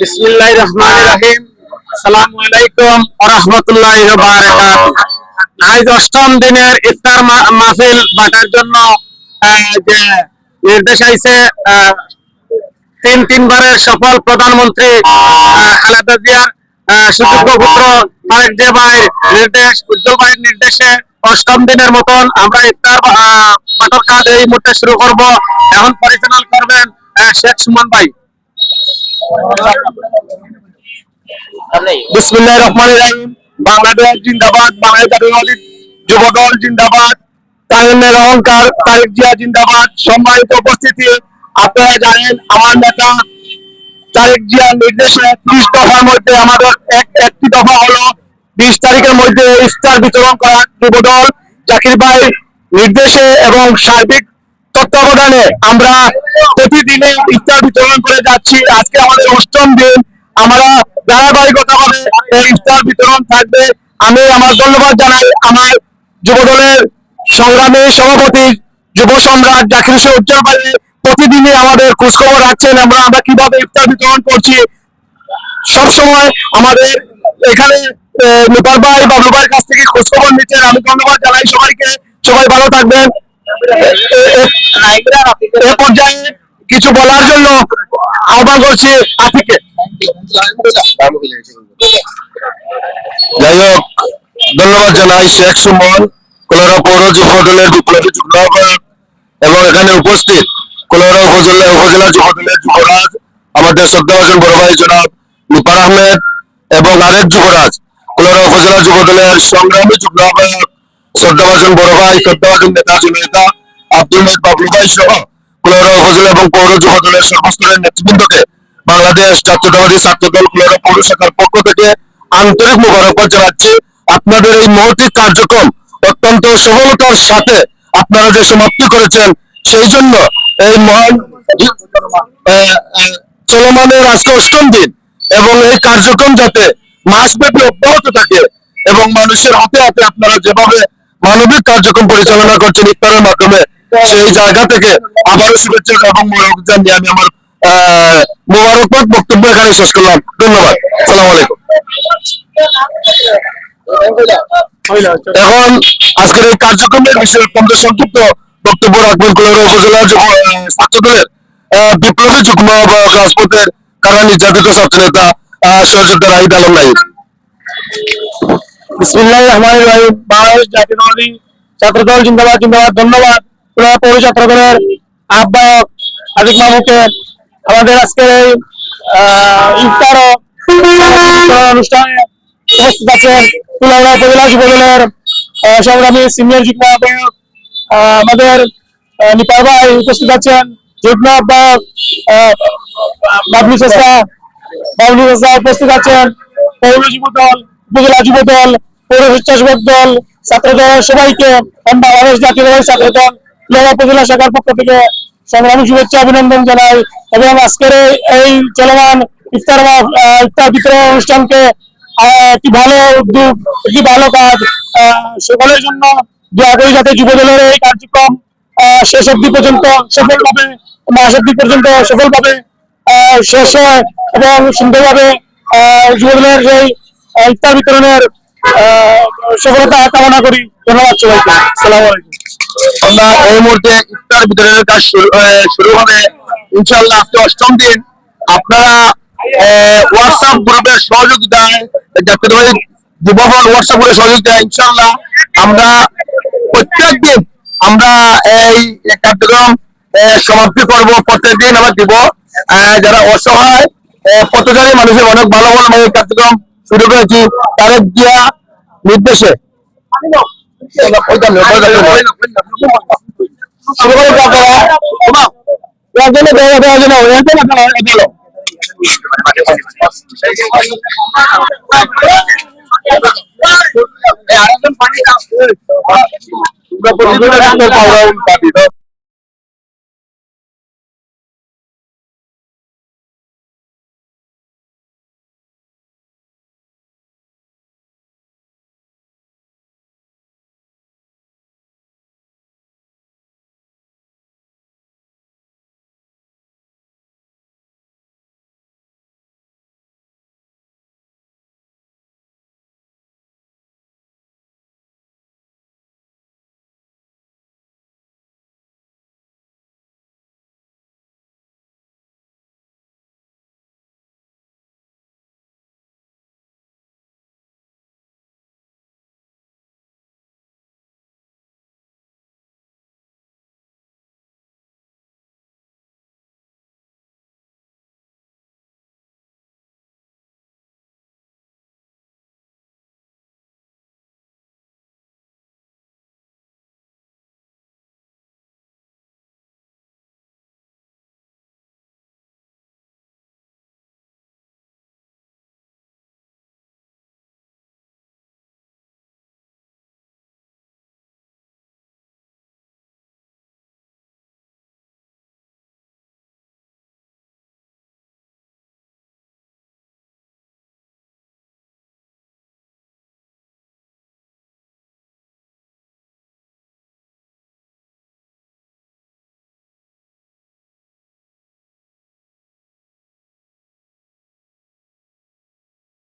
বিসমিল্লাহির রহমানির রহিম। আসসালামু আলাইকুম ওয়া রাহমাতুল্লাহি ওয়া বারাকাতুহু। আজ অষ্টম দিনের ইফতার মাহফিল বাটার জন্য যে নির্দেশ আইছে তিনবারের সফল প্রধানমন্ত্রী খালেদা জিয়ার সুযোগ্য পুত্র তারেক জিয়া ভাইয়ের নির্দেশ, উজ্জ্বল ভাইয়ের নির্দেশে অষ্টম দিনের মতন আমরা ইফতার বাটার কাজ এই মুহূর্তে শুরু করব। এখন পরিচালনা করবেন শেখ সুমন ভাই। বিসমিল্লাহির রহমানির রহিম। বাংলাদেশ জিন্দাবাদ, বাংলাদেশ জাতীয়তাবাদী যুবদল জিন্দাবাদ, তারুণ্যের অহংকার তারেক জিয়া জিন্দাবাদ। সম্মানিত উপস্থিতি, আপনারা জানেন আমার নেতা তারেক জিয়ার নির্দেশে 30 দফার মধ্যে আমাদের একটি দফা হলো 20 তারিখের মধ্যে ইফতার বিতরণ করা। যুবদল জাকির ভাই নির্দেশে এবং সার্বিক তত্ত্বাবধানে আমরা প্রতিদিনে ইফতার বিতরণ করে যাচ্ছি। আজকে আমাদের অষ্টম দিন, আমরা ধারাবাহিকতাভাবে এই ইফতার বিতরণ থাকবে। আমি আমার ধন্যবাদ জানাই আমার যুবদলের সংগ্রামী সভাপতি যুব সম্রাট জাকির হোসেন উজ্জ্বল ভাই, প্রতিদিনই আমাদের খোঁজখবর রাখছেন আমরা কিভাবে ইফতার বিতরণ করছি। সবসময় আমাদের এখানে নেপাল ভাই বাবলু ভাইয়ের কাছ থেকে খোঁজখবর নিচ্ছেন। আমি ধন্যবাদ জানাই সবাইকে। সবাই ভালো থাকবেন। এ পর্যায়ে কিছু বলার জন্য আহ্বান করছি আতিককে। যাই হোক, ধন্যবাদ জানাই শেখ সুমন, কলোরা পৌর যুবদলের বিপ্লবী যুগ্ম আহ্বায়ক, এবং এখানে উপস্থিত কলোরা উপজেলা যুবদলের যুবরাজ আমাদের শ্রদ্ধাভাজন বড় ভাই জনাব নিপার আহমেদ, এবং আরেক যুবরাজ কলোরা উপজেলা যুবদলের সংগ্রামী যুগ্ম আহ্বায়ক শ্রদ্ধাভাজন বড় ভাই, শ্রদ্ধাভাজন নেতা জননেতা আব্দুল মজিদ বাবলু ভাই সহ কলোরা উপজেলা এবং পৌর যুবদলের সর্বস্তরের নেতৃবৃন্দকে বাংলাদেশ জাতীয়তাবাদী ছাত্রদল কলোরা পৌর শাখার পক্ষ থেকে আন্তরিক মোবারকবাদ জানাচ্ছি। আপনাদের এই মহৎ কার্যক্রম অত্যন্ত সফলতার সাথে আপনারা যে সমাপ্তি করেছেন, সেই জন্য এই মহান চলমানের আজকে অষ্টম দিন, এবং এই কার্যক্রম যাতে মাসব্যাপী অব্যাহত থাকে এবং মানুষের হাতে হাতে আপনারা যেভাবে মানবিক কার্যক্রম পরিচালনা করছেন ইফতারের মাধ্যমে, সেই জায়গা থেকে আবারও শুভেচ্ছা এবং মোবারকবাদ জানিয়ে আমি আমার মোবারকবাদ বক্তব্য এখানে শেষ করলাম। ধন্যবাদ। আসসালামু আলাইকুম। এখন আজকের এই কার্যক্রমের বিষয়ে অত্যন্ত সংক্ষিপ্ত বক্তব্য রাখবেন কলোরা উপজেলা ছাত্রদলের বিপ্লবী যুগ্ম আহ্বায়ক, রাজপথের কারা নির্যাতিত ছাত্রনেতা সহযোদ্ধা রাহিদ আলম নাহিদ। বিসমিল্লাহির রহমানির রহিম। বাংলাদেশ জাতীয়তাবাদী ছাত্রদল জিন্দাবাদ জিন্দাবাদ। ধন্যবাদ কলোরা পৌর ছাত্রদলের আহ্বায়ক আতিক মামুকে। আমাদের আজকের এই ইফতার অনুষ্ঠানে উপস্থিত আছেন কুলাউড়া উপজেলা যুবদলের সংগ্রামী সিনিয়র যুগ্ম আহ্বায়ক আমাদের নিপার ভাই, উপস্থিত আছেন যুগ্ম আহ্বায়ক বাবলু চাচা উপস্থিত আছেন পৌর যুবদল, উপজেলা যুবদল, পৌর স্বেচ্ছাসেবক দল, ছাত্রদল, সবাইকে বাংলাদেশ জাতীয়তাবাদী ছাত্রদল কুলাউড়া উপজেলা শাখার পক্ষ থেকে সংগ্রামী শুভেচ্ছা অভিনন্দন জানাই। এবং আজকের এই চলমান ইফতার বিতরণ অনুষ্ঠানকে একটি ভালো উদ্যোগ, একটি ভালো কাজ, সকলের জন্য দোয়া করি যাতে যুবদলের এই কার্যক্রম শেষ অবধি পর্যন্ত সফলভাবে, মাস অবধি পর্যন্ত সফলভাবে শেষ হয় এবং সুন্দরভাবে যুবদলের এই ইফতার বিতরণের সফলতা কামনা করি। ধন্যবাদ সবাইকে। আসসালামু আলাইকুম। আমরা এই মুহূর্তে ইফতার বিতরণের কাজ শুরু হবে ইনশাআল্লাহ। আজকে অষ্টম দিন, আপনারা হোয়াটসঅ্যাপ গ্রুপের সহযোগিতায়, জাতীয়তাবাদী যুবদল হোয়াটসঅ্যাপ গ্রুপের সহযোগিতায় ইনশাআল্লাহ আমরা প্রত্যেক দিন আমরা এই কার্যক্রম সমাপ্তি করবো। প্রত্যেক দিন আমরা দিব। যারা অসহায় পথচারী মানুষের অনেক ভালো ভালো এই কার্যক্রম শুরু করেছি তারেক জিয়া নির্দেশে।